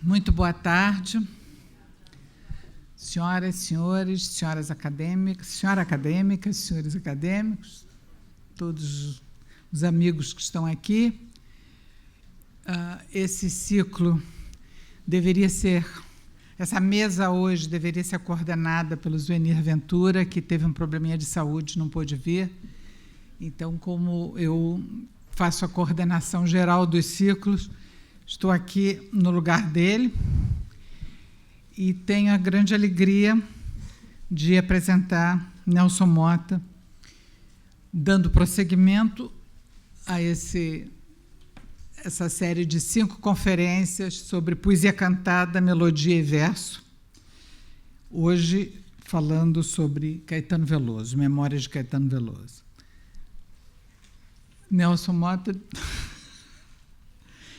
Muito boa tarde, senhoras, senhores, senhoras acadêmicas, senhores acadêmicos, todos os amigos que estão aqui. Esse ciclo deveria ser, essa mesa hoje deveria ser coordenada pelo Zuenir Ventura, que teve um probleminha de saúde, não pôde vir. Então, como eu faço a coordenação geral dos ciclos, estou aqui no lugar dele e tenho a grande alegria de apresentar Nelson Motta, dando prosseguimento a essa série de 5 conferências sobre poesia cantada, melodia e verso. Hoje, falando sobre Caetano Veloso, Memórias de Caetano Veloso. Nelson Motta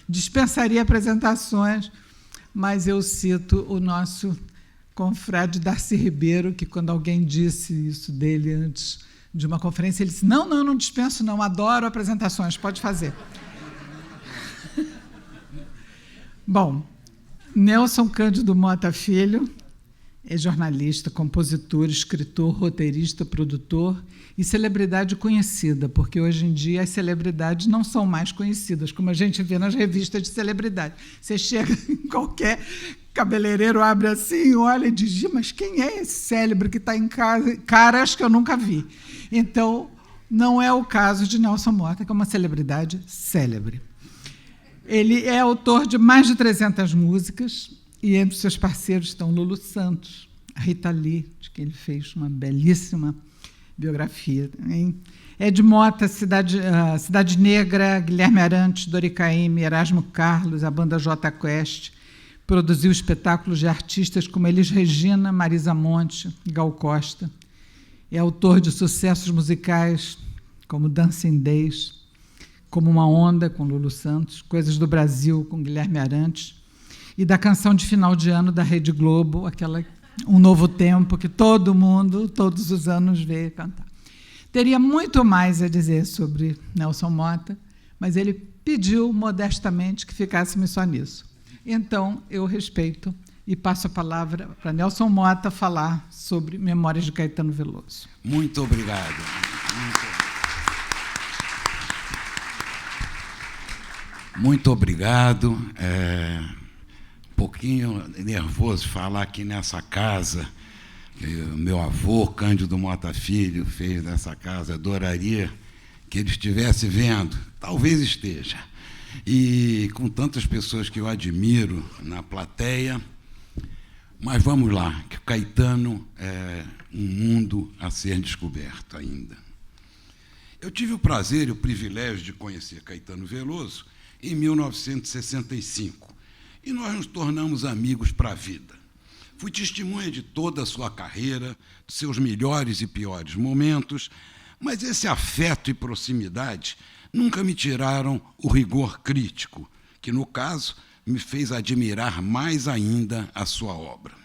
dispensaria apresentações, mas eu cito o nosso confrade Darcy Ribeiro, que, quando alguém disse isso dele antes de uma conferência, ele disse: não dispenso, não, adoro apresentações, pode fazer. Bom, Nelson Cândido Motta Filho é jornalista, compositor, escritor, roteirista, produtor e celebridade conhecida, porque hoje em dia as celebridades não são mais conhecidas, como a gente vê nas revistas de celebridade. Você chega em qualquer cabeleireiro, abre assim, olha e diz: mas quem é esse célebre que está em casa? Caras que eu nunca vi. Então, não é o caso de Nelson Motta, que é uma celebridade célebre. Ele é autor de mais de 300 músicas, e entre seus parceiros estão Lulu Santos, a Rita Lee, de quem ele fez uma belíssima biografia. Ed Mota, Cidade Negra, Guilherme Arantes, Dori Caymmi, Erasmo Carlos, a banda J Quest. Produziu espetáculos de artistas como Elis Regina, Marisa Monte, Gal Costa. É autor de sucessos musicais como Dancing Days, Como uma Onda, com Lulu Santos, Coisas do Brasil, com Guilherme Arantes, e da canção de final de ano da Rede Globo, aquela Um Novo Tempo, que todo mundo, todos os anos, vê cantar. Teria muito mais a dizer sobre Nelson Motta, mas ele pediu modestamente que ficássemos só nisso. Então, eu respeito e passo a palavra para Nelson Motta falar sobre Memórias de Caetano Veloso. Muito obrigado. Muito obrigado. Um pouquinho nervoso falar aqui nessa casa, que o meu avô, Cândido Motta Filho, fez dessa casa. Adoraria que ele estivesse vendo, talvez esteja. E com tantas pessoas que eu admiro na plateia, mas vamos lá, que Caetano é um mundo a ser descoberto ainda. Eu tive o prazer e o privilégio de conhecer Caetano Veloso em 1965. E nós nos tornamos amigos para a vida. Fui testemunha de toda a sua carreira, de seus melhores e piores momentos, mas esse afeto e proximidade nunca me tiraram o rigor crítico, que, no caso, me fez admirar mais ainda a sua obra.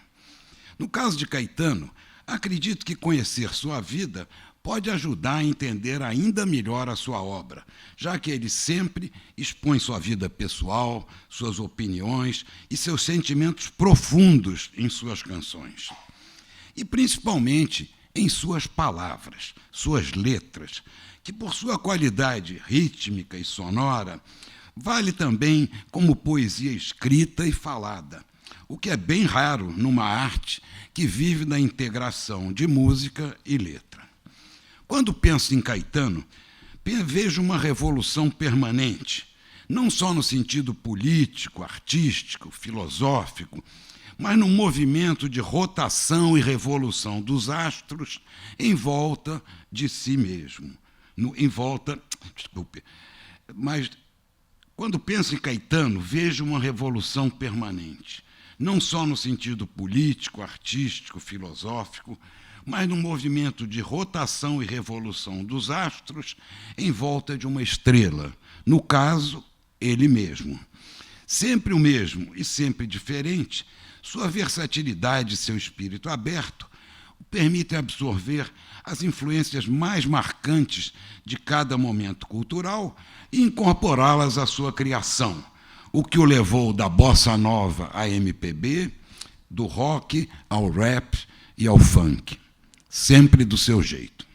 No caso de Caetano, acredito que conhecer sua vida pode ajudar a entender ainda melhor a sua obra, já que ele sempre expõe sua vida pessoal, suas opiniões e seus sentimentos profundos em suas canções. E, principalmente, em suas palavras, suas letras, que, por sua qualidade rítmica e sonora, vale também como poesia escrita e falada, o que é bem raro numa arte que vive da integração de música e letra. Quando penso em Caetano, vejo uma revolução permanente, não só no sentido político, artístico, filosófico, mas num movimento de rotação e revolução dos astros em volta de si mesmo. Mas quando penso em Caetano, vejo uma revolução permanente, não só no sentido político, artístico, filosófico, mas num movimento de rotação e revolução dos astros em volta de uma estrela, no caso, ele mesmo. Sempre o mesmo e sempre diferente, sua versatilidade e seu espírito aberto o permitem absorver as influências mais marcantes de cada momento cultural e incorporá-las à sua criação, o que o levou da bossa nova à MPB, do rock ao rap e ao funk, sempre do seu jeito.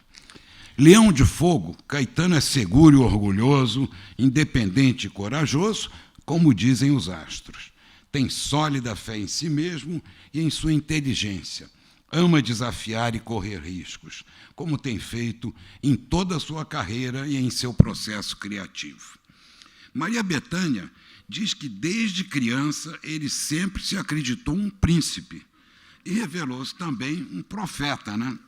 Leão de Fogo, Caetano é seguro e orgulhoso, independente e corajoso, como dizem os astros. Tem sólida fé em si mesmo e em sua inteligência. Ama desafiar e correr riscos, como tem feito em toda a sua carreira e em seu processo criativo. Maria Bethânia diz que, desde criança, ele sempre se acreditou um príncipe e revelou-se também um profeta, né?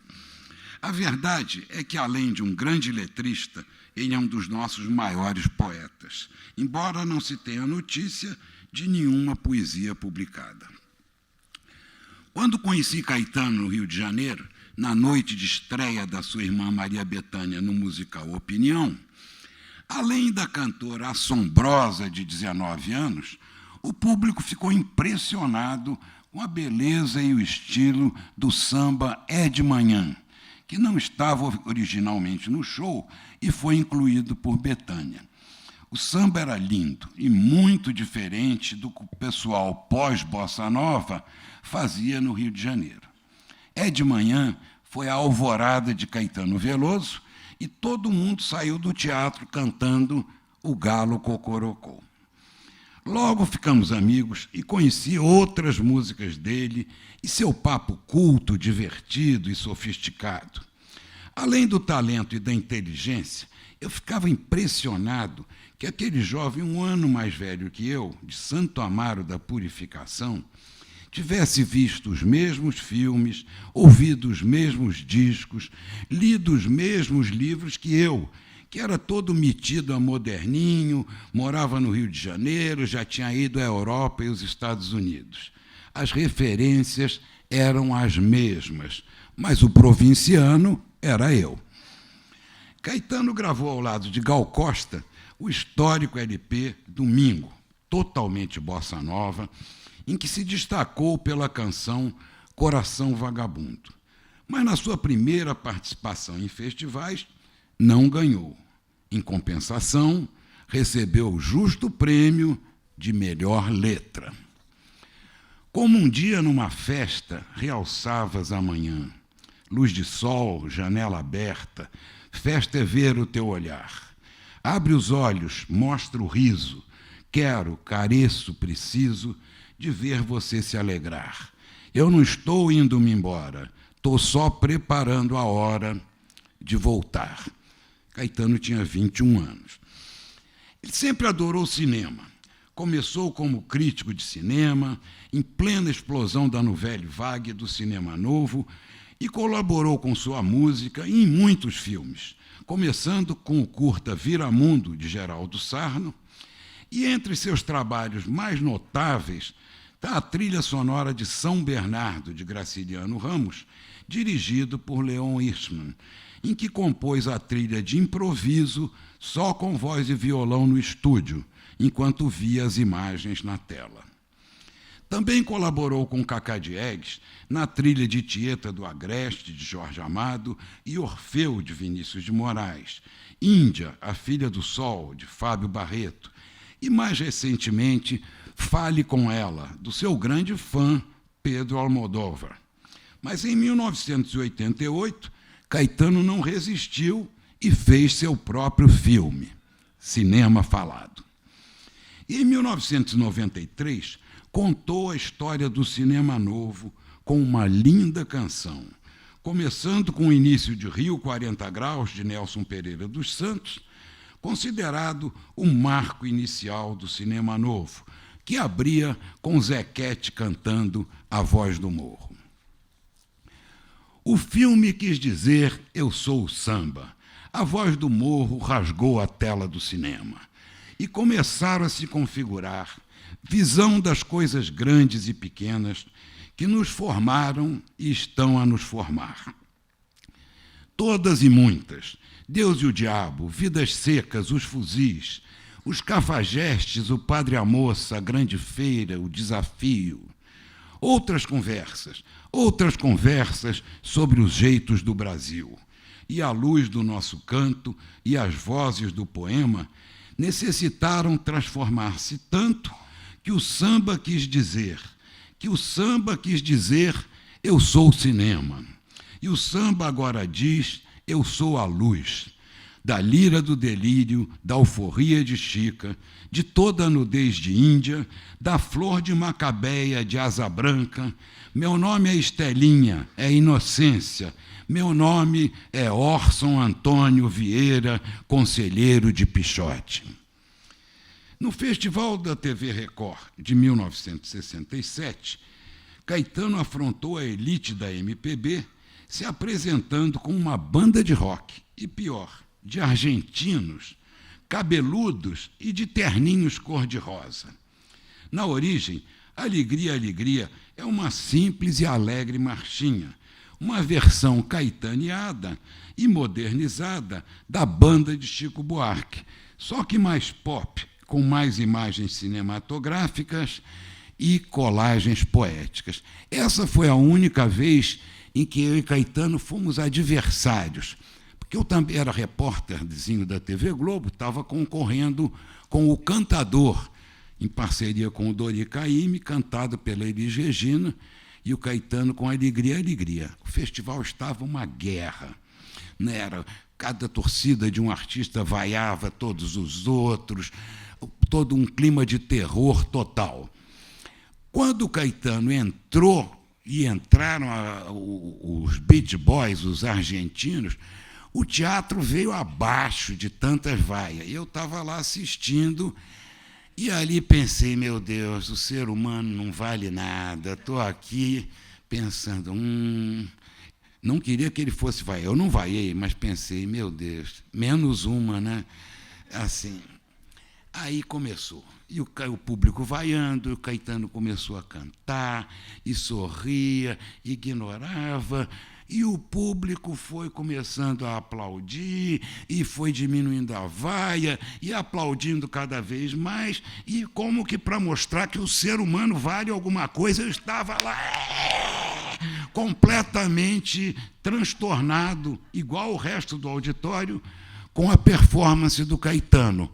A verdade é que, além de um grande letrista, ele é um dos nossos maiores poetas, embora não se tenha notícia de nenhuma poesia publicada. Quando conheci Caetano no Rio de Janeiro, na noite de estreia da sua irmã Maria Bethânia no musical Opinião, além da cantora assombrosa de 19 anos, o público ficou impressionado com a beleza e o estilo do samba É de Manhã, que não estava originalmente no show e foi incluído por Bethânia. O samba era lindo e muito diferente do que o pessoal pós-bossa nova fazia no Rio de Janeiro. É de Manhã foi a alvorada de Caetano Veloso e todo mundo saiu do teatro cantando O Galo Cocorocó. Logo ficamos amigos e conheci outras músicas dele e seu papo culto, divertido e sofisticado. Além do talento e da inteligência, eu ficava impressionado que aquele jovem, um ano mais velho que eu, de Santo Amaro da Purificação, tivesse visto os mesmos filmes, ouvido os mesmos discos, lido os mesmos livros que eu, que era todo metido a moderninho, morava no Rio de Janeiro, já tinha ido à Europa e aos Estados Unidos. As referências eram as mesmas, mas o provinciano era eu. Caetano gravou ao lado de Gal Costa o histórico LP Domingo, totalmente bossa nova, em que se destacou pela canção Coração Vagabundo. Mas, na sua primeira participação em festivais, não ganhou. Em compensação, recebeu o justo prêmio de melhor letra. Como um dia numa festa realçavas a manhã, luz de sol, janela aberta, festa é ver o teu olhar. Abre os olhos, mostra o riso, quero, careço, preciso de ver você se alegrar. Eu não estou indo-me embora, estou só preparando a hora de voltar. Caetano tinha 21 anos. Ele sempre adorou cinema. Começou como crítico de cinema, em plena explosão da Nouvelle Vague do cinema novo, e colaborou com sua música em muitos filmes, começando com o curta Viramundo, de Geraldo Sarno, e entre seus trabalhos mais notáveis está a trilha sonora de São Bernardo, de Graciliano Ramos, dirigido por Leon Hirschman, em que compôs a trilha de improviso só com voz e violão no estúdio, enquanto via as imagens na tela. Também colaborou com Cacá Diegues na trilha de Tieta do Agreste, de Jorge Amado, e Orfeu, de Vinícius de Moraes, Índia, a Filha do Sol, de Fábio Barreto, e, mais recentemente, Fale com Ela, do seu grande fã, Pedro Almodóvar. Mas, em 1988, Caetano não resistiu e fez seu próprio filme, Cinema Falado. E, em 1993, contou a história do cinema novo com uma linda canção, começando com o início de Rio 40 Graus, de Nelson Pereira dos Santos, considerado o marco inicial do cinema novo, que abria com Zequete cantando A Voz do Morro. O filme quis dizer Eu Sou o Samba. A Voz do Morro rasgou a tela do cinema e começaram a se configurar visão das coisas grandes e pequenas que nos formaram e estão a nos formar. Todas e muitas, Deus e o Diabo, Vidas Secas, Os Fuzis, Os Cafajestes, O Padre a Moça, A Grande Feira, O Desafio. Outras conversas sobre os jeitos do Brasil. E à luz do nosso canto e as vozes do poema, necessitaram transformar-se tanto que o samba quis dizer, eu sou o cinema. E o samba agora diz, eu sou a luz. Da lira do delírio, da alforria de Chica, de toda a nudez de Índia, da flor de Macabeia de asa branca. Meu nome é Estelinha, é Inocência. Meu nome é Orson Antônio Vieira, conselheiro de Pichote. No Festival da TV Record de 1967, Caetano afrontou a elite da MPB, se apresentando com uma banda de rock, e pior, de argentinos, cabeludos e de terninhos cor-de-rosa. Na origem, Alegria, Alegria é uma simples e alegre marchinha, uma versão caetaneada e modernizada da banda de Chico Buarque, só que mais pop, com mais imagens cinematográficas e colagens poéticas. Essa foi a única vez em que eu e Caetano fomos adversários, porque eu também era repórterzinho da TV Globo, estava concorrendo com O Cantador, em parceria com o Dori Caymmi, cantado pela Elis Regina, e o Caetano com Alegria, Alegria. O festival estava uma guerra. Era, cada torcida de um artista vaiava todos os outros, todo um clima de terror total. Quando o Caetano entrou, e entraram os Beach Boys, os argentinos, o teatro veio abaixo de tantas vaias. Eu estava lá assistindo, e ali pensei, meu Deus, o ser humano não vale nada. Estou aqui pensando, não queria que ele fosse vaiar. Eu não vaiei, mas pensei, meu Deus, menos uma, né? Assim, aí começou. E o público vaiando, o Caetano começou a cantar, e sorria, ignorava, e o público foi começando a aplaudir, e foi diminuindo a vaia, e aplaudindo cada vez mais, e como que para mostrar que o ser humano vale alguma coisa, eu estava lá, completamente transtornado, igual o resto do auditório, com a performance do Caetano.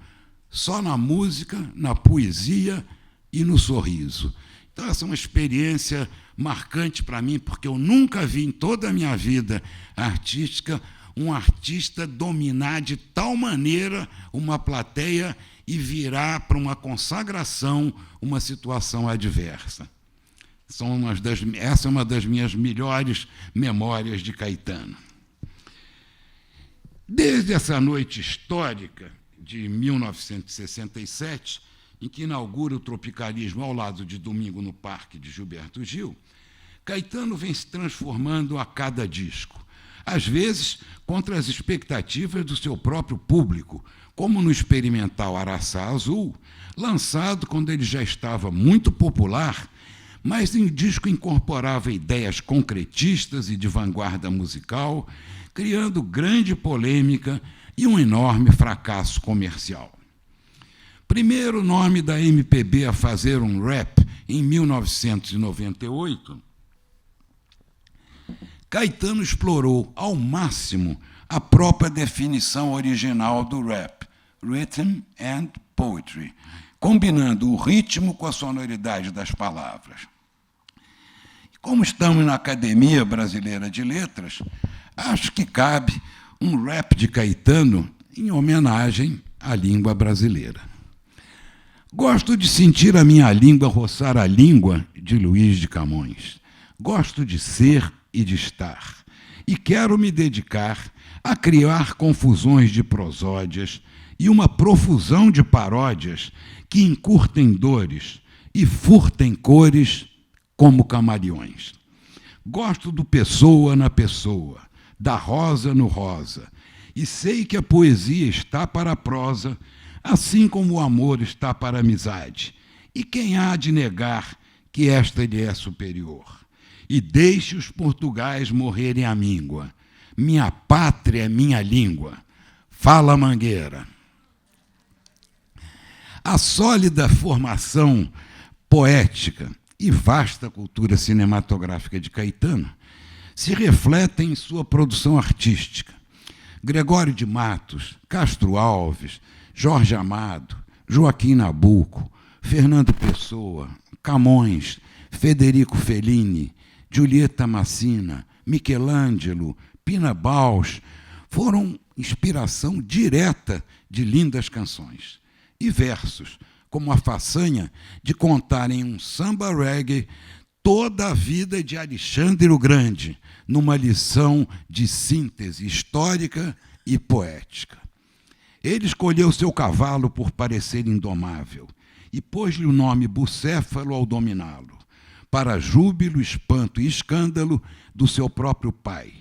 Só na música, na poesia e no sorriso. Então, essa é uma experiência marcante para mim, porque eu nunca vi em toda a minha vida artística um artista dominar de tal maneira uma plateia e virar para uma consagração uma situação adversa. Essa é uma das minhas melhores memórias de Caetano. Desde essa noite histórica de 1967, em que inaugura o tropicalismo ao lado de Domingo no Parque, de Gilberto Gil, Caetano vem se transformando a cada disco, às vezes contra as expectativas do seu próprio público, como no experimental Araçá Azul, lançado quando ele já estava muito popular, mas o disco incorporava ideias concretistas e de vanguarda musical, criando grande polêmica e um enorme fracasso comercial. Primeiro nome da MPB a fazer um rap em 1998, Caetano explorou ao máximo a própria definição original do rap, Rhythm and Poetry, combinando o ritmo com a sonoridade das palavras. Como estamos na Academia Brasileira de Letras, acho que cabe um rap de Caetano em homenagem à língua brasileira. Gosto de sentir a minha língua roçar a língua de Luís de Camões. Gosto de ser e de estar. E quero me dedicar a criar confusões de prosódias e uma profusão de paródias que encurtem dores e furtem cores como camaleões. Gosto do pessoa na pessoa, da rosa no rosa, e sei que a poesia está para a prosa, assim como o amor está para a amizade. E quem há de negar que esta lhe é superior? E deixe os portugais morrerem à míngua. Minha pátria é minha língua. Fala, Mangueira. A sólida formação poética e vasta cultura cinematográfica de Caetano se refletem em sua produção artística. Gregório de Matos, Castro Alves, Jorge Amado, Joaquim Nabuco, Fernando Pessoa, Camões, Federico Fellini, Giulietta Massina, Michelangelo, Pina Bausch foram inspiração direta de lindas canções. E versos, como a façanha de contar em um samba reggae toda a vida de Alexandre o Grande, numa lição de síntese histórica e poética. Ele escolheu seu cavalo por parecer indomável e pôs-lhe o nome Bucéfalo ao dominá-lo, para júbilo, espanto e escândalo do seu próprio pai,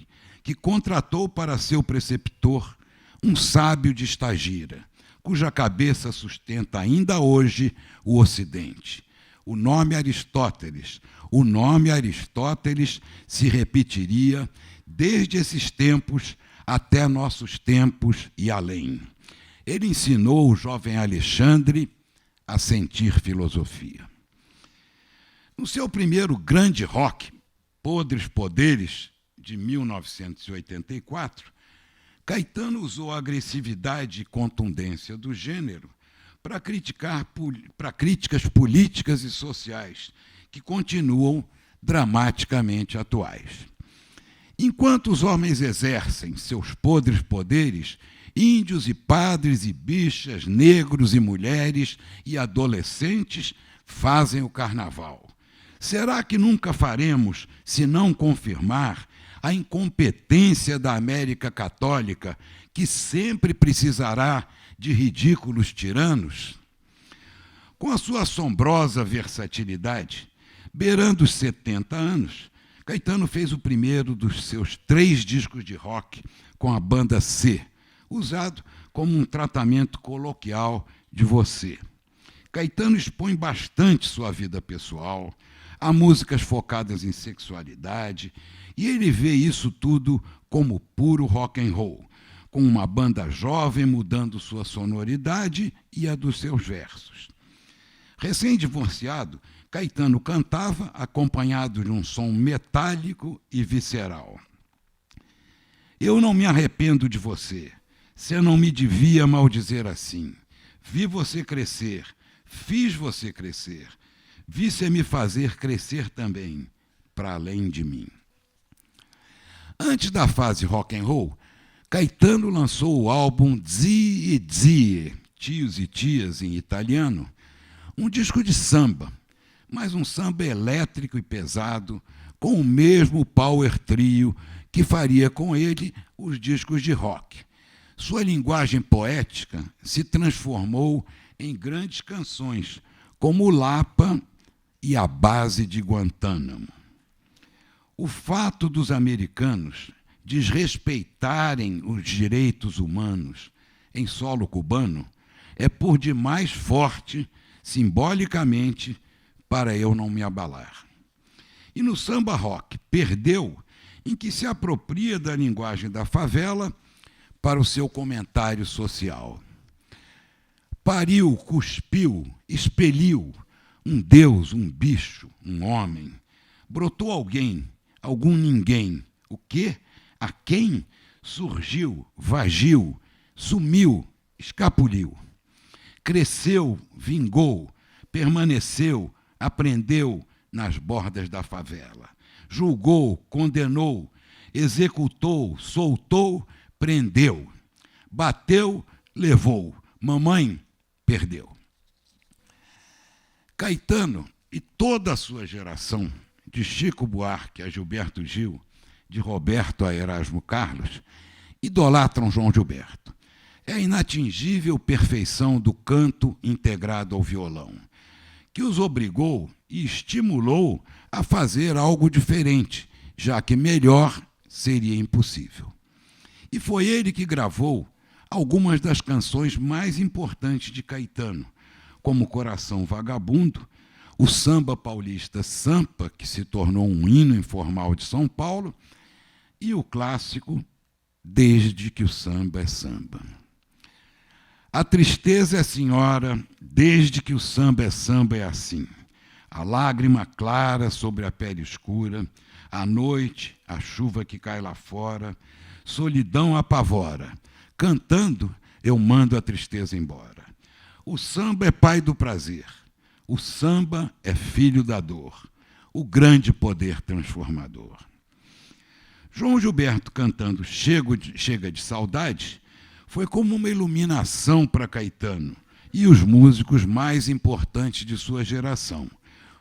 que contratou para seu preceptor um sábio de Estagira, cuja cabeça sustenta ainda hoje o Ocidente. O nome Aristóteles se repetiria desde esses tempos até nossos tempos e além. Ele ensinou o jovem Alexandre a sentir filosofia. No seu primeiro grande rock, Podres Poderes, de 1984, Caetano usou a agressividade e contundência do gênero para críticas políticas e sociais que continuam dramaticamente atuais. Enquanto os homens exercem seus podres poderes, índios e padres e bichas, negros e mulheres e adolescentes fazem o carnaval. Será que nunca faremos, se não confirmar, a incompetência da América Católica, que sempre precisará de ridículos tiranos? Com a sua assombrosa versatilidade, beirando os 70 anos, Caetano fez o primeiro dos seus 3 discos de rock com a banda C, usado como um tratamento coloquial de você. Caetano expõe bastante sua vida pessoal, há músicas focadas em sexualidade, e ele vê isso tudo como puro rock and roll, com uma banda jovem mudando sua sonoridade e a dos seus versos. Recém-divorciado, Caetano cantava acompanhado de um som metálico e visceral. Eu não me arrependo de você, você não me devia maldizer assim. Vi você crescer, fiz você crescer, vi você me fazer crescer também, para além de mim. Antes da fase rock and roll, Caetano lançou o álbum Zie e Zie, Tios e Tias em italiano, um disco de samba, mas um samba elétrico e pesado, com o mesmo power trio que faria com ele os discos de rock. Sua linguagem poética se transformou em grandes canções, como Lapa e A Base de Guantánamo. O fato dos americanos desrespeitarem os direitos humanos em solo cubano é por demais forte, simbolicamente, para eu não me abalar. E no samba rock, perdeu em que se apropria da linguagem da favela para o seu comentário social. Pariu, cuspiu, expeliu um Deus, um bicho, um homem. Brotou alguém, algum ninguém. O quê? A quem? Surgiu, vagiu, sumiu, escapuliu. Cresceu, vingou, permaneceu, aprendeu nas bordas da favela. Julgou, condenou, executou, soltou, prendeu. Bateu, levou. Mamãe, perdeu. Caetano e toda a sua geração, de Chico Buarque a Gilberto Gil, de Roberto a Erasmo Carlos, idolatram João Gilberto. É a inatingível perfeição do canto integrado ao violão, que os obrigou e estimulou a fazer algo diferente, já que melhor seria impossível. E foi ele que gravou algumas das canções mais importantes de Caetano, como Coração Vagabundo, o samba paulista Sampa, que se tornou um hino informal de São Paulo, e o clássico Desde que o Samba é Samba. A tristeza é senhora, desde que o samba é assim. A lágrima clara sobre a pele escura, a noite, a chuva que cai lá fora, solidão apavora. Cantando, eu mando a tristeza embora. O samba é pai do prazer. O samba é filho da dor. O grande poder transformador. João Gilberto cantando Chega de Saudade foi como uma iluminação para Caetano e os músicos mais importantes de sua geração.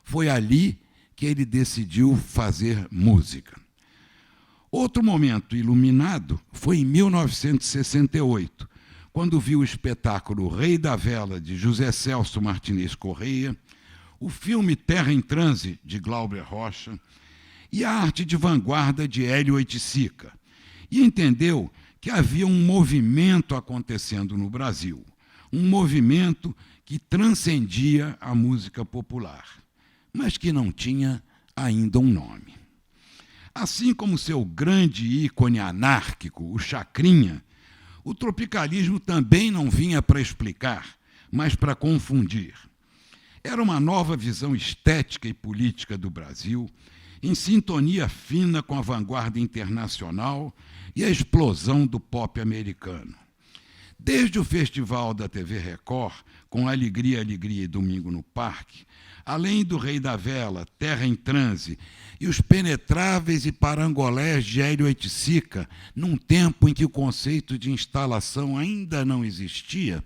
Foi ali que ele decidiu fazer música. Outro momento iluminado foi em 1968, quando viu o espetáculo Rei da Vela, de José Celso Martinez Correia, o filme Terra em Transe, de Glauber Rocha, e a arte de vanguarda de Hélio Oiticica, e entendeu que havia um movimento acontecendo no Brasil, um movimento que transcendia a música popular, mas que não tinha ainda um nome. Assim como seu grande ícone anárquico, o Chacrinha, o tropicalismo também não vinha para explicar, mas para confundir. Era uma nova visão estética e política do Brasil, em sintonia fina com a vanguarda internacional e a explosão do pop americano. Desde o festival da TV Record, com Alegria, Alegria e Domingo no Parque, além do Rei da Vela, Terra em Transe e os penetráveis e parangolés de Hélio Oiticica, num tempo em que o conceito de instalação ainda não existia,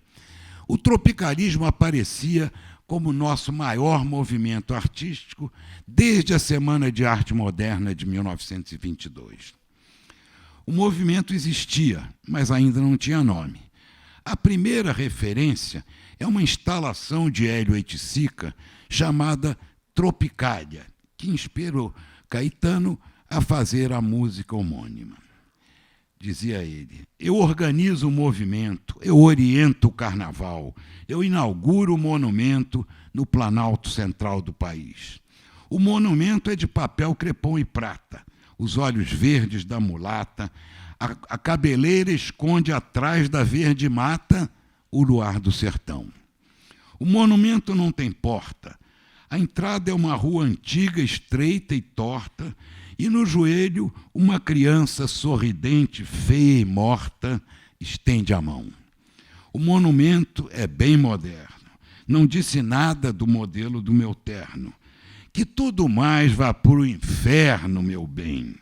o tropicalismo aparecia como nosso maior movimento artístico desde a Semana de Arte Moderna de 1922. O movimento existia, mas ainda não tinha nome. A primeira referência é uma instalação de Hélio Oiticica chamada Tropicália, que inspirou Caetano a fazer a música homônima. Dizia ele, eu organizo o movimento, eu oriento o carnaval, eu inauguro o monumento no Planalto Central do país. O monumento é de papel crepom e prata, os olhos verdes da mulata, a cabeleira esconde atrás da verde mata o luar do sertão. O monumento não tem porta, a entrada é uma rua antiga, estreita e torta, e no joelho uma criança sorridente, feia e morta, estende a mão. O monumento é bem moderno, não disse nada do modelo do meu terno. Que tudo mais vá para o inferno, meu bem.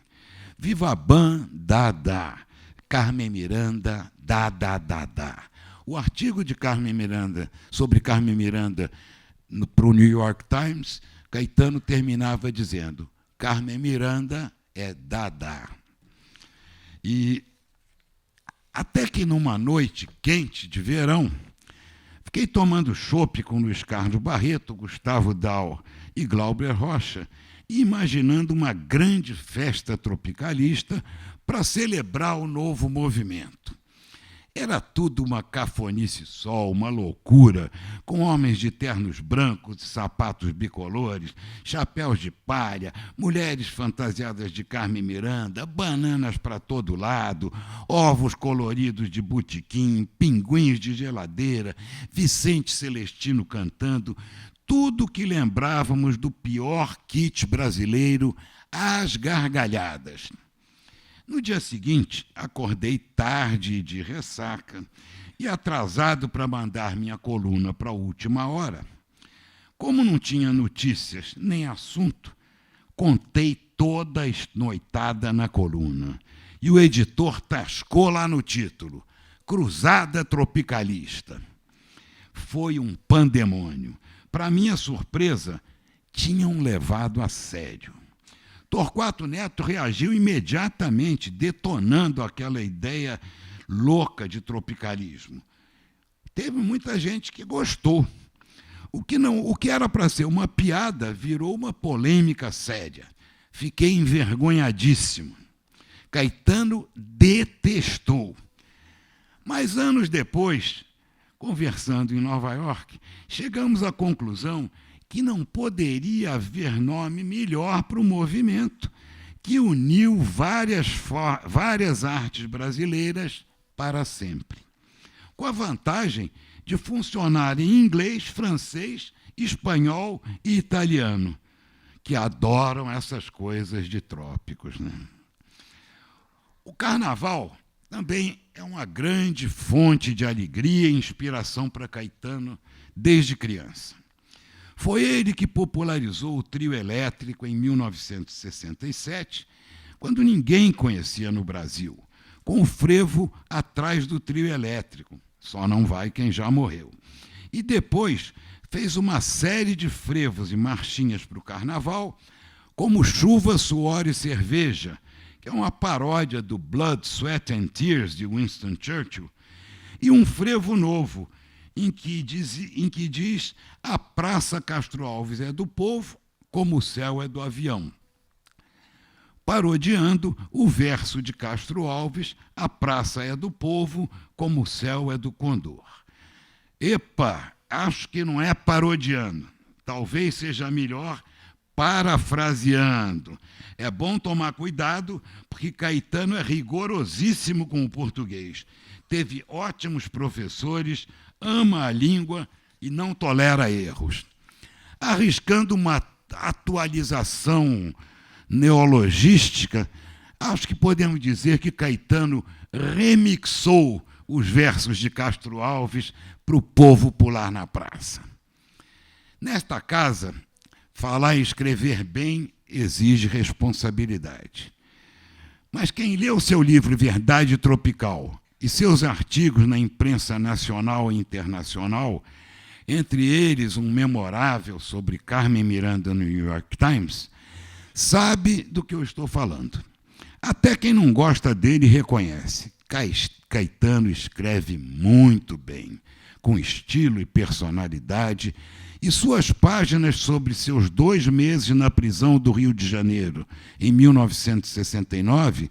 Viva Ban, dá, dá. Carmen Miranda, dá, dá, dá, dá. O artigo de Carmen Miranda, sobre Carmen Miranda, para o New York Times, Caetano terminava dizendo, Carmen Miranda é Dada. E até que numa noite quente de verão, fiquei tomando chopp com Luiz Carlos Barreto, Gustavo Dal e Glauber Rocha, e imaginando uma grande festa tropicalista para celebrar o novo movimento. Era tudo uma cafonice só, uma loucura, com homens de ternos brancos e sapatos bicolores, chapéus de palha, mulheres fantasiadas de Carmen Miranda, bananas para todo lado, ovos coloridos de botequim, pinguins de geladeira, Vicente Celestino cantando, tudo que lembrávamos do pior kit brasileiro às gargalhadas. No dia seguinte, acordei tarde de ressaca e atrasado para mandar minha coluna para a última hora. Como não tinha notícias nem assunto, contei toda a noitada na coluna. E o editor tascou lá no título, Cruzada Tropicalista. Foi um pandemônio. Para minha surpresa, tinham levado a sério. Torquato Neto reagiu imediatamente, detonando aquela ideia louca de tropicalismo. Teve muita gente que gostou. O que era para ser uma piada virou uma polêmica séria. Fiquei envergonhadíssimo. Caetano detestou. Mas anos depois, conversando em Nova York, chegamos à conclusão que não poderia haver nome melhor para o movimento, que uniu várias artes brasileiras para sempre, com a vantagem de funcionar em inglês, francês, espanhol e italiano, que adoram essas coisas de trópicos, né? O carnaval também é uma grande fonte de alegria e inspiração para Caetano desde criança. Foi ele que popularizou o trio elétrico em 1967, quando ninguém conhecia no Brasil, com o frevo atrás do trio elétrico, Só Não Vai Quem Já Morreu. E depois fez uma série de frevos e marchinhas para o carnaval, como Chuva, Suor e Cerveja, que é uma paródia do Blood, Sweat and Tears, de Winston Churchill, e um frevo novo, em que diz a Praça Castro Alves é do povo, como o céu é do avião, parodiando o verso de Castro Alves, a praça é do povo, como o céu é do condor. Epa, acho que não é parodiando, talvez seja melhor parafraseando. É bom tomar cuidado, porque Caetano é rigorosíssimo com o português. Teve ótimos professores, ama a língua e não tolera erros. Arriscando uma atualização neologística, acho que podemos dizer que Caetano remixou os versos de Castro Alves para o povo pular na praça. Nesta casa, falar e escrever bem exige responsabilidade. Mas quem leu seu livro Verdade Tropical e seus artigos na imprensa nacional e internacional, entre eles um memorável sobre Carmen Miranda no New York Times, sabe do que eu estou falando. Até quem não gosta dele reconhece. Caetano escreve muito bem, com estilo e personalidade, e suas páginas sobre seus 2 meses na prisão do Rio de Janeiro, em 1969,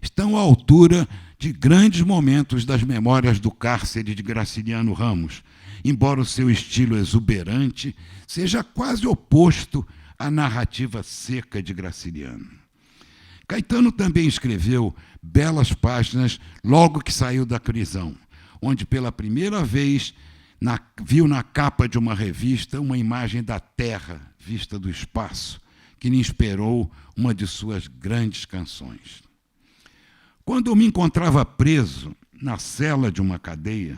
estão à altura de grandes momentos das memórias do cárcere de Graciliano Ramos, embora o seu estilo exuberante seja quase oposto à narrativa seca de Graciliano. Caetano também escreveu belas páginas logo que saiu da prisão, onde pela primeira vez viu na capa de uma revista uma imagem da Terra vista do espaço, que lhe inspirou uma de suas grandes canções. Quando eu me encontrava preso na cela de uma cadeia,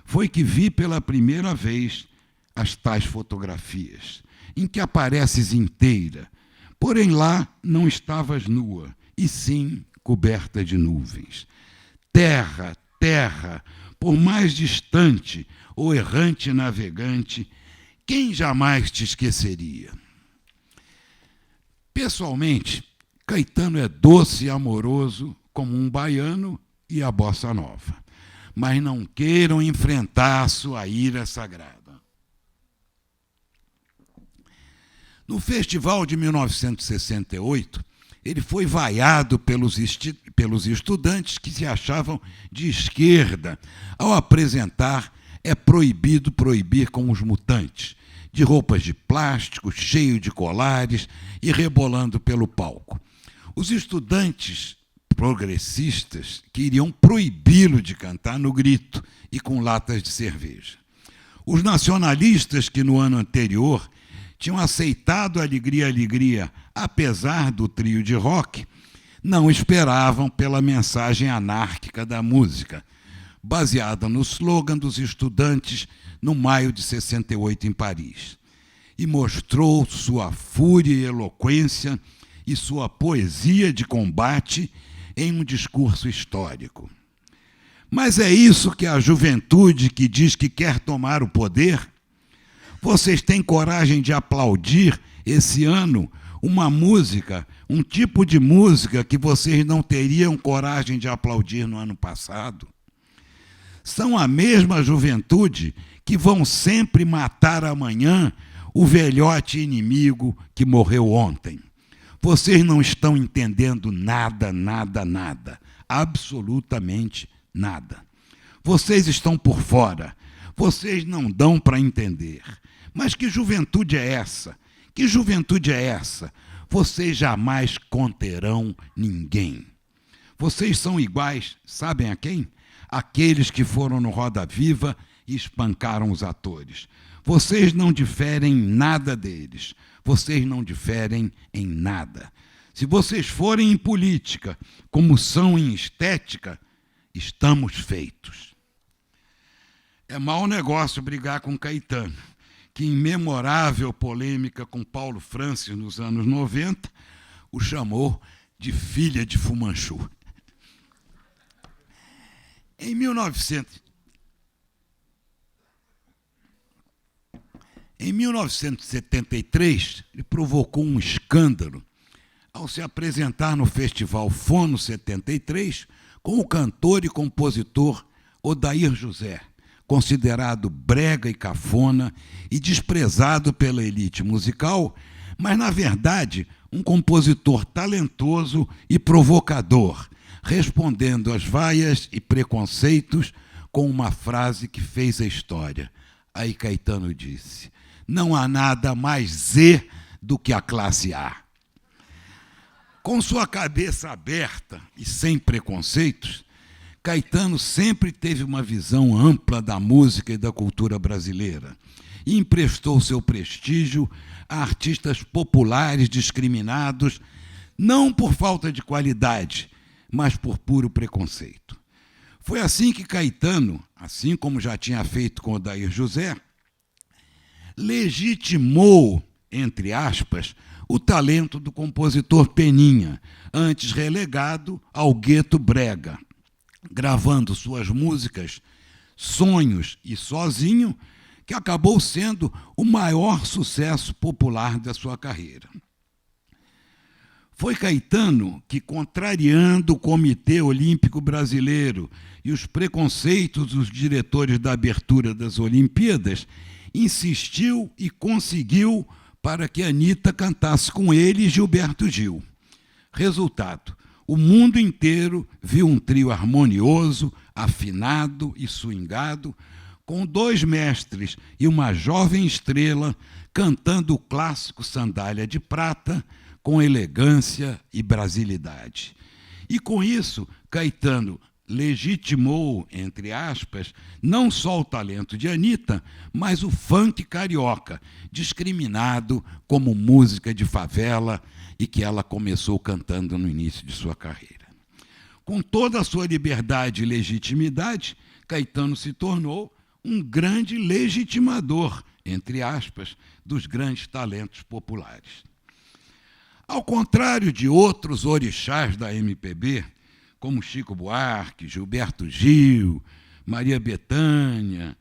foi que vi pela primeira vez as tais fotografias, em que apareces inteira, porém lá não estavas nua, e sim coberta de nuvens. Terra, terra, por mais distante, ou errante navegante, quem jamais te esqueceria? Pessoalmente, Caetano é doce e amoroso como um baiano e a bossa nova, mas não queiram enfrentar a sua ira sagrada. No festival de 1968, ele foi vaiado pelos estudantes que se achavam de esquerda ao apresentar É Proibido Proibir com os Mutantes, de roupas de plástico, cheio de colares e rebolando pelo palco. Os estudantes progressistas queriam proibi-lo de cantar no grito e com latas de cerveja. Os nacionalistas que no ano anterior tinham aceitado Alegria, Alegria, apesar do trio de rock, não esperavam pela mensagem anárquica da música, baseada no slogan dos estudantes no maio de 68 em Paris, e mostrou sua fúria e eloquência e sua poesia de combate em um discurso histórico. Mas é isso que a juventude que diz que quer tomar o poder? Vocês têm coragem de aplaudir esse ano uma música, um tipo de música que vocês não teriam coragem de aplaudir no ano passado? São a mesma juventude que vão sempre matar amanhã o velhote inimigo que morreu ontem. Vocês não estão entendendo nada, nada, nada. Absolutamente nada. Vocês estão por fora. Vocês não dão para entender. Mas que juventude é essa? Que juventude é essa? Vocês jamais conterão ninguém. Vocês são iguais, sabem a quem? Aqueles que foram no Roda Viva e espancaram os atores. Vocês não diferem em nada deles. Vocês não diferem em nada. Se vocês forem em política, como são em estética, estamos feitos. É mau negócio brigar com Caetano, que em memorável polêmica com Paulo Francis nos anos 90, o chamou de filha de Fumanchu. Em 1973, ele provocou um escândalo ao se apresentar no Festival Fono 73 com o cantor e compositor Odair José, considerado brega e cafona e desprezado pela elite musical, mas, na verdade, um compositor talentoso e provocador, respondendo às vaias e preconceitos com uma frase que fez a história. Aí Caetano disse: não há nada mais Z do que a classe A. Com sua cabeça aberta e sem preconceitos, Caetano sempre teve uma visão ampla da música e da cultura brasileira e emprestou seu prestígio a artistas populares discriminados, não por falta de qualidade, mas por puro preconceito. Foi assim que Caetano, assim como já tinha feito com Odair José, legitimou, entre aspas, o talento do compositor Peninha, antes relegado ao gueto brega, gravando suas músicas Sonhos e Sozinho, que acabou sendo o maior sucesso popular da sua carreira. Foi Caetano que, contrariando o Comitê Olímpico Brasileiro e os preconceitos dos diretores da abertura das Olimpíadas, insistiu e conseguiu para que Anitta cantasse com ele e Gilberto Gil. Resultado: o mundo inteiro viu um trio harmonioso, afinado e swingado, com dois mestres e uma jovem estrela cantando o clássico Sandália de Prata com elegância e brasilidade. E com isso, Caetano legitimou, entre aspas, não só o talento de Anitta, mas o funk carioca, discriminado como música de favela e que ela começou cantando no início de sua carreira. Com toda a sua liberdade e legitimidade, Caetano se tornou um grande legitimador, entre aspas, dos grandes talentos populares. Ao contrário de outros orixás da MPB, como Chico Buarque, Gilberto Gil, Maria Bethânia,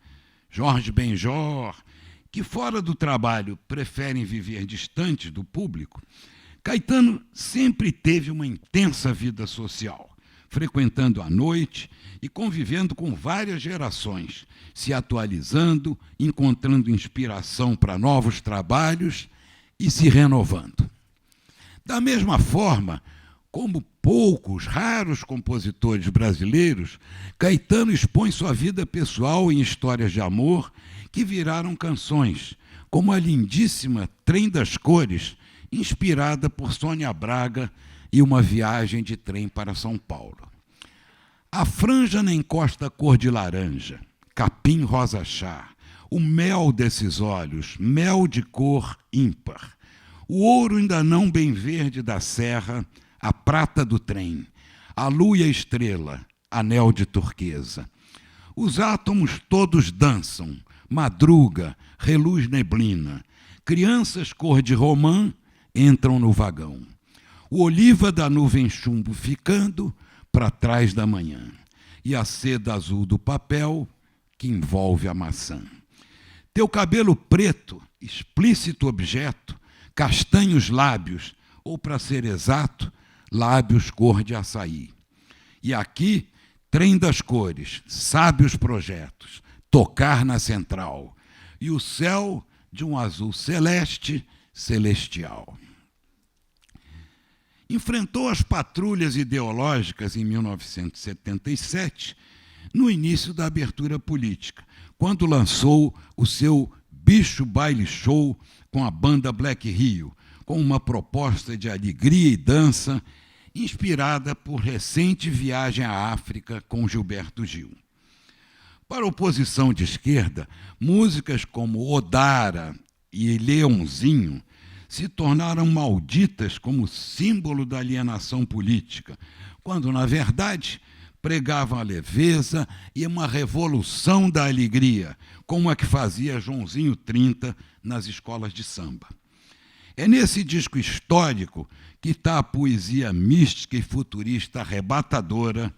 Jorge Benjor, que fora do trabalho preferem viver distantes do público, Caetano sempre teve uma intensa vida social, frequentando à noite e convivendo com várias gerações, se atualizando, encontrando inspiração para novos trabalhos e se renovando. Da mesma forma, como poucos, raros compositores brasileiros, Caetano expõe sua vida pessoal em histórias de amor que viraram canções, como a lindíssima Trem das Cores, inspirada por Sônia Braga e uma viagem de trem para São Paulo. A franja na encosta cor de laranja, capim rosa chá, o mel desses olhos, mel de cor ímpar, o ouro ainda não bem verde da serra, a prata do trem, a lua e a estrela, anel de turquesa. Os átomos todos dançam, madruga, reluz neblina, crianças cor de romã entram no vagão. O oliva da nuvem chumbo ficando para trás da manhã, e a seda azul do papel que envolve a maçã. Teu cabelo preto, explícito objeto, castanhos lábios, ou, para ser exato, lábios cor de açaí. E aqui, trem das cores, sábios projetos, tocar na central, e o céu de um azul celeste, celestial. Enfrentou as patrulhas ideológicas em 1977, no início da abertura política, quando lançou o seu Bicho Baile Show com a banda Black Rio, com uma proposta de alegria e dança inspirada por recente viagem à África com Gilberto Gil. Para a oposição de esquerda, músicas como Odara e Leãozinho se tornaram malditas como símbolo da alienação política, quando, na verdade, pregavam a leveza e uma revolução da alegria, como a que fazia Joãozinho 30 nas escolas de samba. É nesse disco histórico que está a poesia mística e futurista arrebatadora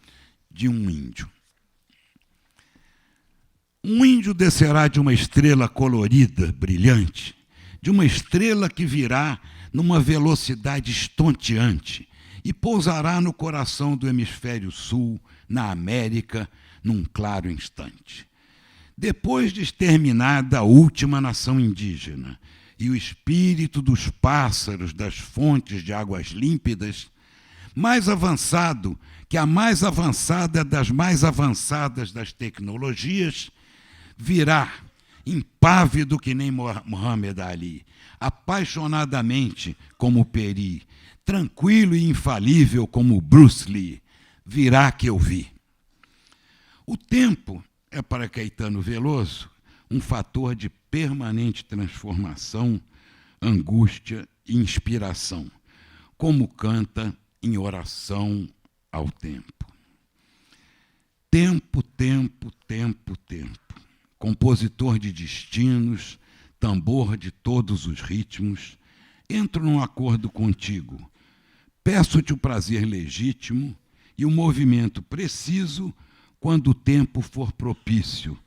de um índio. Um índio descerá de uma estrela colorida, brilhante, de uma estrela que virá numa velocidade estonteante e pousará no coração do hemisfério sul, na América, num claro instante. Depois de exterminada a última nação indígena e o espírito dos pássaros das fontes de águas límpidas, mais avançado que a mais avançada das mais avançadas das tecnologias, virá, impávido que nem Muhammad Ali, apaixonadamente como Peri, tranquilo e infalível como Bruce Lee, virá que eu vi. O tempo é para Caetano Veloso um fator de permanente transformação, angústia e inspiração, como canta em Oração ao Tempo. Tempo, tempo, tempo, tempo. Compositor de destinos, tambor de todos os ritmos, entro num acordo contigo. Peço-te o prazer legítimo e o movimento preciso quando o tempo for propício,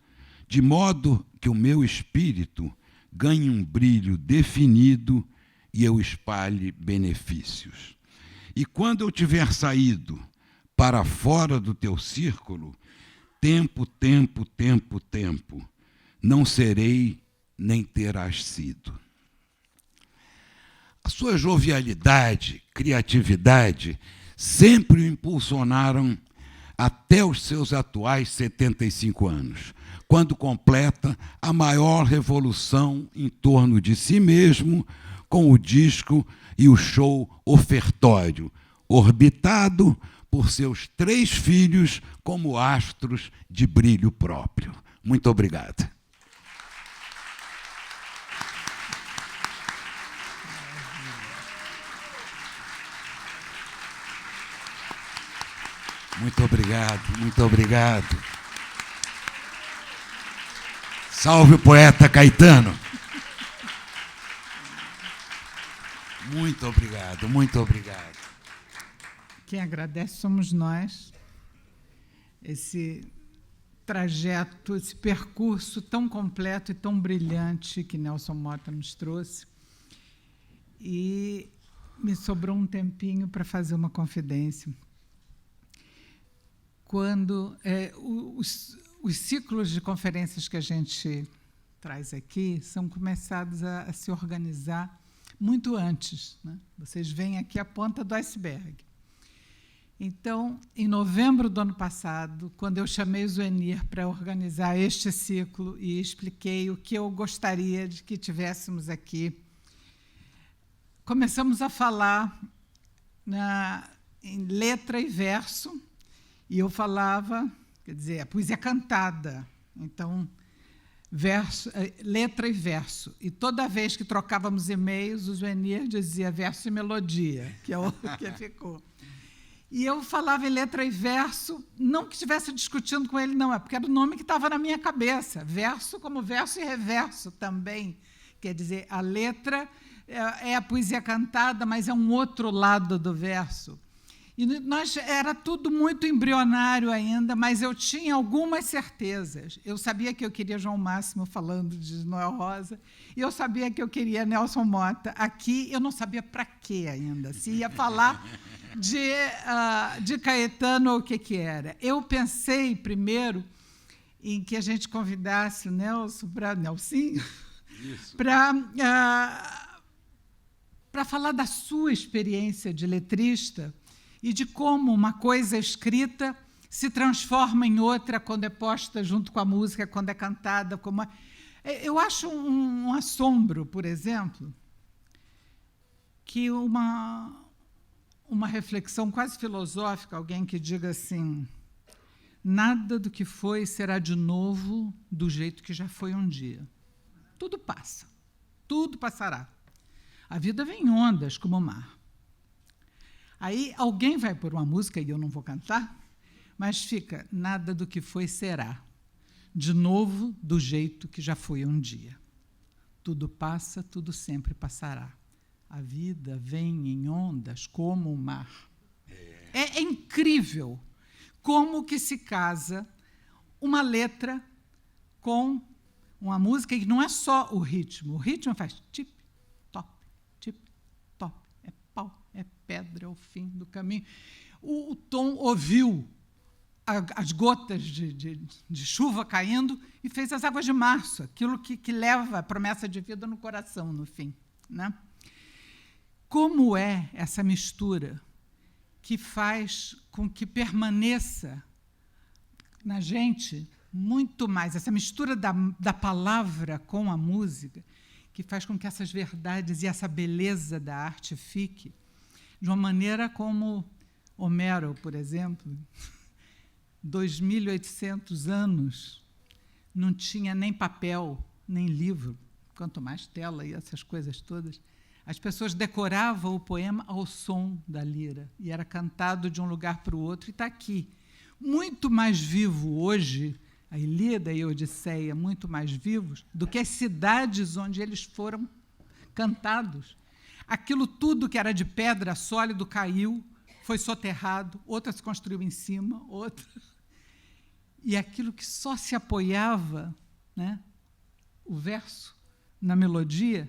de modo que o meu espírito ganhe um brilho definido e eu espalhe benefícios. E quando eu tiver saído para fora do teu círculo, tempo, tempo, tempo, tempo, não serei nem terás sido. A sua jovialidade, criatividade, sempre o impulsionaram até os seus atuais 75 anos, quando completa a maior revolução em torno de si mesmo, com o disco e o show ofertório, orbitado por seus 3 filhos como astros de brilho próprio. Muito obrigado. Muito obrigado, muito obrigado. Salve o poeta Caetano. Muito obrigado, muito obrigado. Quem agradece somos nós. Esse trajeto, esse percurso tão completo e tão brilhante que Nelson Motta nos trouxe. E me sobrou um tempinho para fazer uma confidência. Quando os ciclos de conferências que a gente traz aqui são começados a se organizar muito antes, né? Vocês veem aqui a ponta do iceberg. Então, em novembro do ano passado, quando eu chamei o Zuenir para organizar este ciclo e expliquei o que eu gostaria de que tivéssemos aqui, começamos a falar em letra e verso, e eu falava, quer dizer, a poesia cantada, então, letra e verso. E toda vez que trocávamos e-mails, o Zuenir dizia verso e melodia, que é o que ficou. E eu falava em letra e verso, não que estivesse discutindo com ele, não, é porque era o nome que estava na minha cabeça. Verso como verso e reverso também. Quer dizer, a letra é a poesia cantada, mas é um outro lado do verso. E era tudo muito embrionário ainda, mas eu tinha algumas certezas. Eu sabia que eu queria João Máximo falando de Noel Rosa, e eu sabia que eu queria Nelson Motta aqui. Eu não sabia para quê ainda, se ia falar de Caetano ou o que era. Eu pensei primeiro em que a gente convidasse o Nelson Nelsinho para falar da sua experiência de letrista e de como uma coisa escrita se transforma em outra quando é posta junto com a música, quando é cantada. Eu acho um assombro, por exemplo, que uma reflexão quase filosófica, alguém que diga assim, nada do que foi será de novo do jeito que já foi um dia. Tudo passa, tudo passará. A vida vem em ondas como o mar. Aí alguém vai pôr uma música, e eu não vou cantar, mas fica: nada do que foi será, de novo do jeito que já foi um dia. Tudo passa, tudo sempre passará. A vida vem em ondas como o mar. É incrível como que se casa uma letra com uma música, que não é só o ritmo faz tip-top, tip-top, é pau, é pedra, é o fim do caminho. O Tom ouviu as gotas de chuva caindo e fez as águas de março, aquilo que leva a promessa de vida no coração, no fim. Né? Como é essa mistura que faz com que permaneça na gente muito mais, essa mistura da palavra com a música, que faz com que essas verdades e essa beleza da arte fique de uma maneira como Homero, por exemplo, 2.800 anos, não tinha nem papel, nem livro, quanto mais tela e essas coisas todas. As pessoas decoravam o poema ao som da lira, e era cantado de um lugar para o outro, e está aqui. Muito mais vivo hoje, a Ilíada e a Odisseia, muito mais vivos, do que as cidades onde eles foram cantados. Aquilo tudo que era de pedra sólido caiu, foi soterrado, outra se construiu em cima, outra... E aquilo que só se apoiava, né, o verso, na melodia,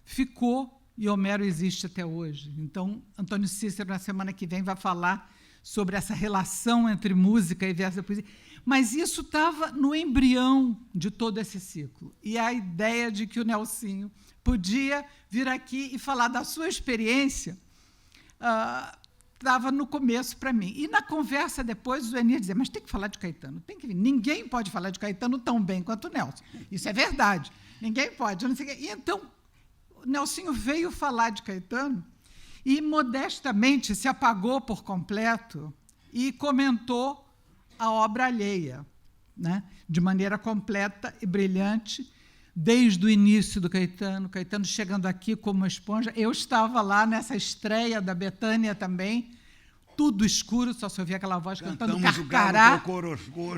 ficou, e Homero existe até hoje. Então, Antônio Cícero, na semana que vem, vai falar sobre essa relação entre música e verso da poesia. Mas isso estava no embrião de todo esse ciclo. E a ideia de que o Nelsinho podia vir aqui e falar da sua experiência estava no começo para mim. E, na conversa depois, o Enir dizia: mas tem que falar de Caetano, tem que vir. Ninguém pode falar de Caetano tão bem quanto o Nelson. Isso é verdade. Ninguém pode. Não sei o quê. E, então, o Nelsinho veio falar de Caetano e, modestamente, se apagou por completo e comentou a obra alheia, né, de maneira completa e brilhante, desde o início do Caetano chegando aqui como uma esponja. Eu estava lá nessa estreia da Betânia também, tudo escuro, só se ouvia aquela voz cantando Carcará.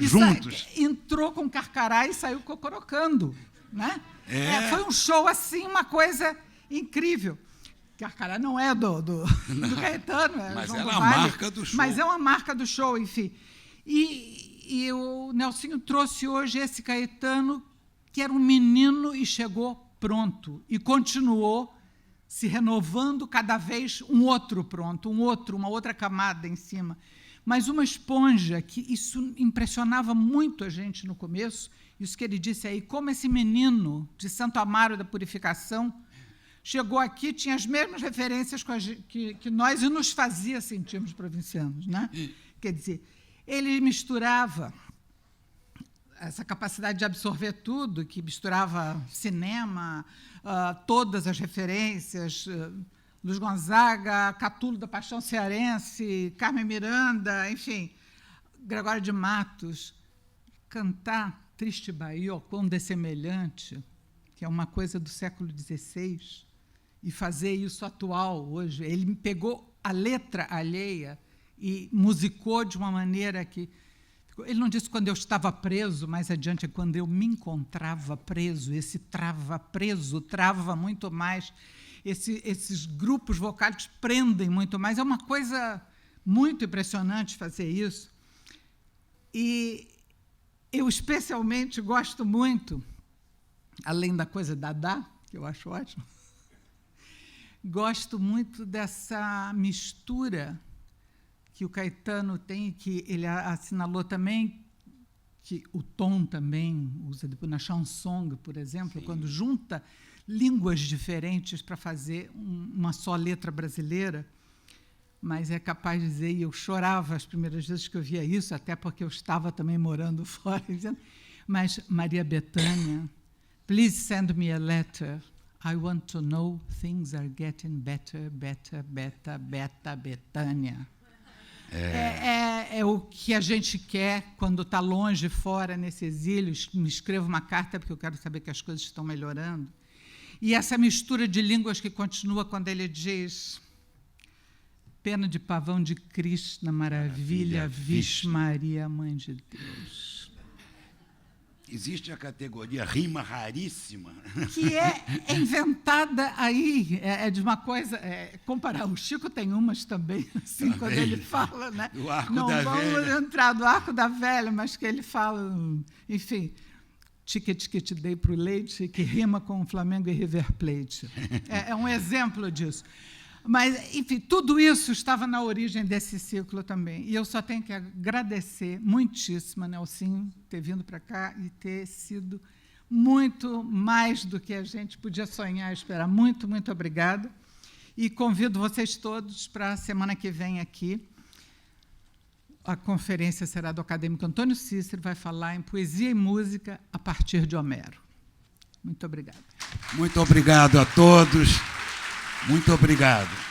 Juntos. Entrou com Carcará e saiu cocorocando. Né? Foi um show assim, uma coisa incrível. Carcará não é do Caetano, mas João é do a Vale, marca do show. Mas é uma marca do show, enfim. E o Nelsinho trouxe hoje esse Caetano, que era um menino e chegou pronto, e continuou se renovando cada vez um outro pronto, uma outra camada em cima. Mas uma esponja, que isso impressionava muito a gente no começo, isso que ele disse aí, como esse menino de Santo Amaro da Purificação chegou aqui, tinha as mesmas referências que nós e nos fazia sentirmos provincianos. Né? Quer dizer, ele misturava essa capacidade de absorver tudo, que misturava cinema, todas as referências, Luiz Gonzaga, Catulo da Paixão Cearense, Carmen Miranda, enfim, Gregório de Matos. Cantar Triste Bahia, ó, quão dessemelhante, que é uma coisa do século XVI, e fazer isso atual hoje. Ele pegou a letra alheia e musicou de uma maneira que... Ele não disse quando eu estava preso, mais adiante é quando eu me encontrava preso. Esse preso trava muito mais. Esses grupos vocálicos prendem muito mais. É uma coisa muito impressionante fazer isso. E eu especialmente gosto muito, além da coisa Dadá, que eu acho ótimo, gosto muito dessa mistura que o Caetano tem, que ele assinalou também, que o Tom também usa depois na chanson, por exemplo, sim, quando junta línguas diferentes para fazer uma só letra brasileira. Mas é capaz de dizer, e eu chorava as primeiras vezes que eu via isso, até porque eu estava também morando fora, dizendo, mas Maria Bethânia, please send me a letter. I want to know things are getting better, Bethânia. É o que a gente quer quando está longe, fora, nesse exílio. Me escrevo uma carta porque eu quero saber que as coisas estão melhorando. E essa mistura de línguas que continua quando ele diz: Pena de pavão de Krishna, maravilha, Vixe Maria, Mãe de Deus. Existe a categoria rima raríssima. Que é inventada aí, de uma coisa... comparar, o Chico tem umas também, assim, também, quando ele fala, né? Do Arco não da vamos Velha. entrar do Arco da Velha, mas que ele fala, enfim, tique-tique dei para o leite, que rima com Flamengo e River Plate. É um exemplo disso. Mas, enfim, tudo isso estava na origem desse ciclo também. E eu só tenho que agradecer muitíssimo a Nelsinho ter vindo para cá e ter sido muito mais do que a gente podia sonhar e esperar. Muito, muito obrigada. E convido vocês todos para a semana que vem aqui. A conferência será do acadêmico Antônio Cícero, vai falar em poesia e música a partir de Homero. Muito obrigada. Muito obrigado a todos. Muito obrigado.